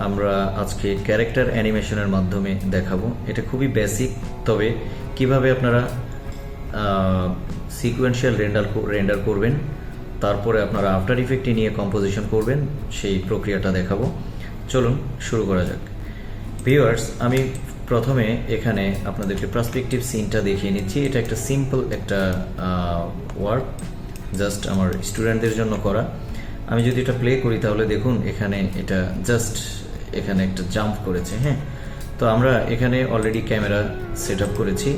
আমরা আজকে ক্যারেক্টার অ্যানিমেশনের মাধ্যমে দেখাবো। এটা খুবই বেসিক, তবে কিভাবে আপনারা সিকোয়েন্সিয়াল রেন্ডার করবেন, তারপরে আপনারা আফটার ইফেক্টে নিয়ে কম্পোজিশন করবেন, সেই প্রক্রিয়াটা দেখাবো। চলুন শুরু করা যাক। ভিউয়ার্স, আমি প্রথমে এখানে আপনাদেরকে পার্সপেক্টিভ সিনটা দেখিয়ে নিচ্ছি। এটা একটা সিম্পল একটা ওয়ার্ক, জাস্ট আমার স্টুডেন্টদের জন্য করা। আমি যদি এটা প্লে করি তাহলে দেখুন এখানে এটা জাস্ট এখানে একটা জাম্প করেছে। হ্যাঁ, তো আমরা এখানে অলরেডি ক্যামেরা সেট আপ করেছি।